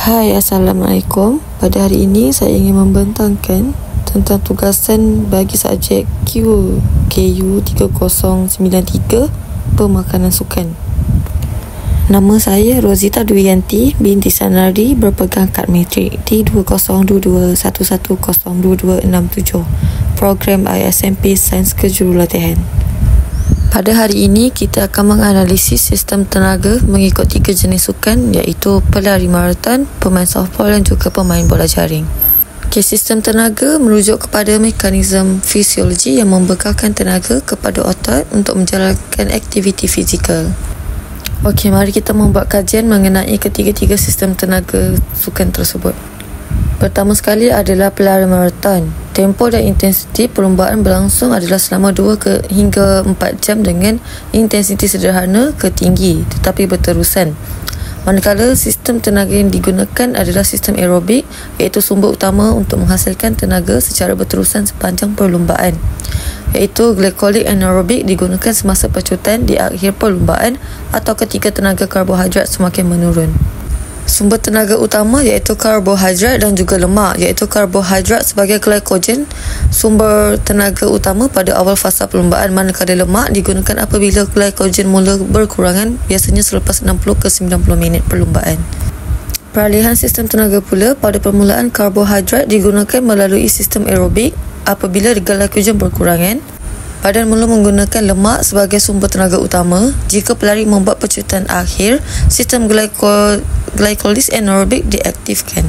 Hai, Assalamualaikum. Pada hari ini saya ingin membentangkan tentang tugasan bagi subjek KU 3093 Pemakanan Sukan. Nama saya Rozita Duyanti binti Sanardi, berpegang kad matrik D202211002267, program ISMP Sains Kejurulatihan. Pada hari ini, kita akan menganalisis sistem tenaga mengikut 3 jenis sukan, iaitu pelari maraton, pemain softball dan juga pemain bola jaring. Sistem tenaga merujuk kepada mekanisme fisiologi yang membekalkan tenaga kepada otot untuk menjalankan aktiviti fizikal. Mari kita membuat kajian mengenai ketiga-tiga sistem tenaga sukan tersebut. Pertama sekali adalah pelari maraton. Tempo dan intensiti perlumbaan berlangsung adalah selama 2 hingga 4 jam dengan intensiti sederhana ke tinggi tetapi berterusan. Manakala sistem tenaga yang digunakan adalah sistem aerobik, iaitu sumber utama untuk menghasilkan tenaga secara berterusan sepanjang perlumbaan, iaitu glycolic anaerobik digunakan semasa pecutan di akhir perlumbaan atau ketika tenaga karbohidrat semakin menurun. Sumber tenaga utama iaitu karbohidrat dan juga lemak, iaitu karbohidrat sebagai glycogen, sumber tenaga utama pada awal fasa perlumbaan, manakala lemak digunakan apabila glycogen mula berkurangan, biasanya selepas 60 ke 90 minit perlumbaan. Peralihan sistem tenaga pula, pada permulaan karbohidrat digunakan melalui sistem aerobik. Apabila glycogen berkurangan, badan mula menggunakan lemak sebagai sumber tenaga utama. Jika pelari membuat pecutan akhir, sistem glycolysis anaerobik diaktifkan.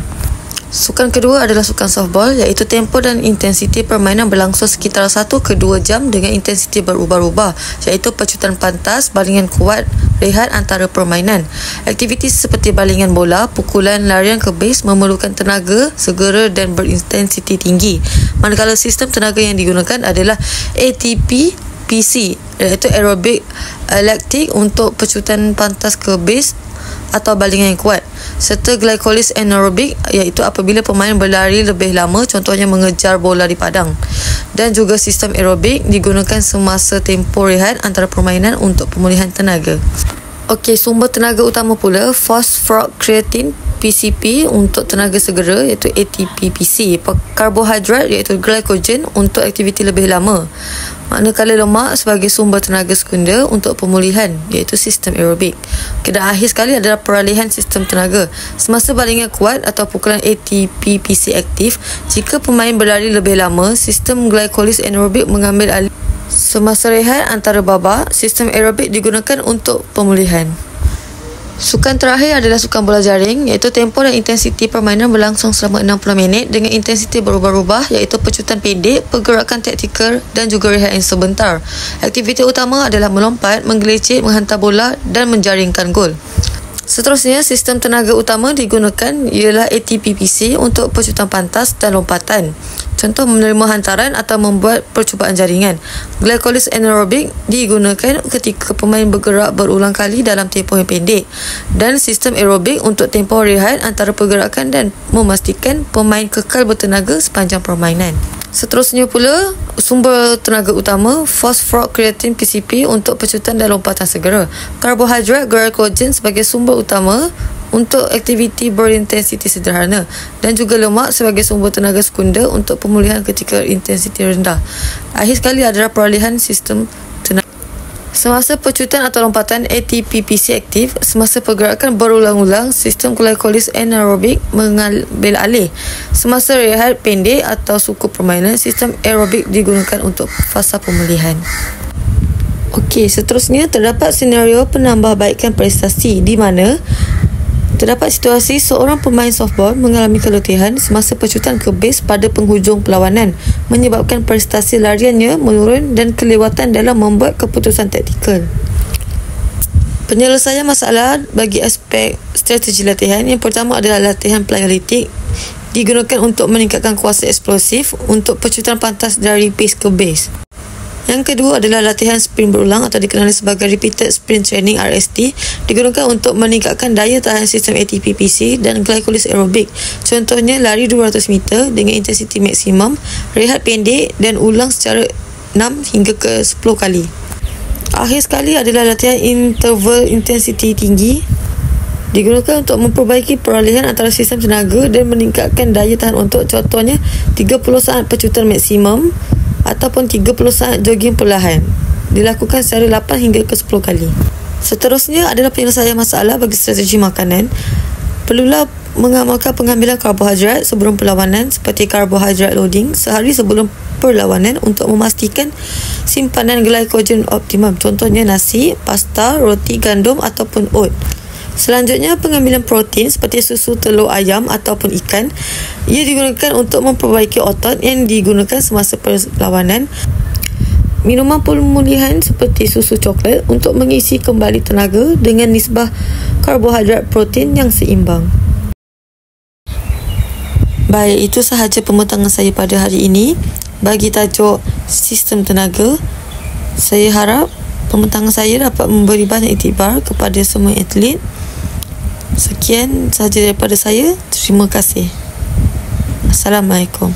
Sukan kedua adalah sukan softball, iaitu tempo dan intensiti permainan berlangsung sekitar 1 ke 2 jam dengan intensiti berubah-ubah, iaitu pecutan pantas, balingan kuat, rehat antara permainan. Aktiviti seperti balingan bola, pukulan, larian ke base memerlukan tenaga segera dan berintensiti tinggi. Manakala sistem tenaga yang digunakan adalah ATP-PC, iaitu aerobic lactic untuk pecutan pantas ke base atau balingan yang kuat, serta glycolysis anaerobik, iaitu apabila pemain berlari lebih lama, contohnya mengejar bola di padang. Dan juga sistem aerobik digunakan semasa tempoh rehat antara permainan untuk pemulihan tenaga. Sumber tenaga utama pula phosphocreatine PCP untuk tenaga segera, iaitu ATP-PC, karbohidrat iaitu glycogen untuk aktiviti lebih lama, manakala lemak sebagai sumber tenaga sekunder untuk pemulihan, iaitu sistem aerobik. Dan akhir sekali adalah peralihan sistem tenaga. Semasa balingan kuat atau pukulan ATP-PC aktif, jika pemain berlari lebih lama, sistem glycolysis anaerobik mengambil alih. Semasa rehat antara babak, sistem aerobik digunakan untuk pemulihan. Sukan terakhir adalah sukan bola jaring, iaitu tempo dan intensiti permainan berlangsung selama 60 minit dengan intensiti berubah-ubah, iaitu pecutan pendek, pergerakan taktikal dan juga rehat yang sebentar. Aktiviti utama adalah melompat, menggelecek, menghantar bola dan menjaringkan gol. Seterusnya, sistem tenaga utama digunakan ialah ATP-PC untuk pecutan pantas dan lompatan. Contoh, menerima hantaran atau membuat percubaan jaringan. Glycolysis anaerobik digunakan ketika pemain bergerak berulang kali dalam tempoh yang pendek. Dan sistem aerobik untuk tempoh rehat antara pergerakan dan memastikan pemain kekal bertenaga sepanjang permainan. Seterusnya pula, sumber tenaga utama phosphocreatine PCP untuk pecutan dan lompatan segera. Karbohidrat glycogen sebagai sumber utama untuk aktiviti berintensiti sederhana, dan juga lemak sebagai sumber tenaga sekunder untuk pemulihan ketika intensiti rendah. Akhir sekali adalah peralihan sistem tenaga. Semasa pecutan atau lompatan, ATP-PC aktif. Semasa pergerakan berulang-ulang, sistem glycolysis anaerobik mengambil alih. Semasa rehat pendek atau suku permainan, sistem aerobik digunakan untuk fasa pemulihan. Seterusnya terdapat senario penambahbaikan prestasi di mana terdapat situasi seorang pemain softball mengalami keletihan semasa pecutan ke base pada penghujung perlawanan, menyebabkan prestasi lariannya menurun dan kelewatan dalam membuat keputusan taktikal. Penyelesaian masalah bagi aspek strategi latihan. Yang pertama adalah latihan playolitik, digunakan untuk meningkatkan kuasa eksplosif untuk pecutan pantas dari base ke base. Yang kedua adalah latihan sprint berulang atau dikenali sebagai Repeated Sprint Training RST, digunakan untuk meningkatkan daya tahan sistem ATP-PC dan glycolysis aerobik. Contohnya lari 200 meter dengan intensiti maksimum, rehat pendek dan ulang secara 6 hingga ke 10 kali. Akhir sekali adalah latihan interval intensiti tinggi, Digunakan untuk memperbaiki perolehan antara sistem tenaga dan meningkatkan daya tahan otot, contohnya 30 saat percutan maksimum ataupun 30 saat jogging perlahan. Dilakukan secara 8 hingga ke 10 kali. Seterusnya adalah penyelesaian masalah bagi strategi makanan. Perlulah mengamalkan pengambilan karbohidrat sebelum perlawanan seperti karbohidrat loading sehari sebelum perlawanan untuk memastikan simpanan glycogen optimum, contohnya nasi, pasta, roti gandum ataupun oat. Selanjutnya, pengambilan protein seperti susu, telur, ayam ataupun ikan. Ia digunakan untuk memperbaiki otot yang digunakan semasa perlawanan. Minuman pemulihan seperti susu coklat untuk mengisi kembali tenaga dengan nisbah karbohidrat protein yang seimbang. Baik, itu sahaja pembentangan saya pada hari ini bagi tajuk sistem tenaga. Saya harap pembentangan saya dapat memberi banyak iktibar kepada semua atlet. Sekian sahaja daripada saya. Terima kasih. Assalamualaikum.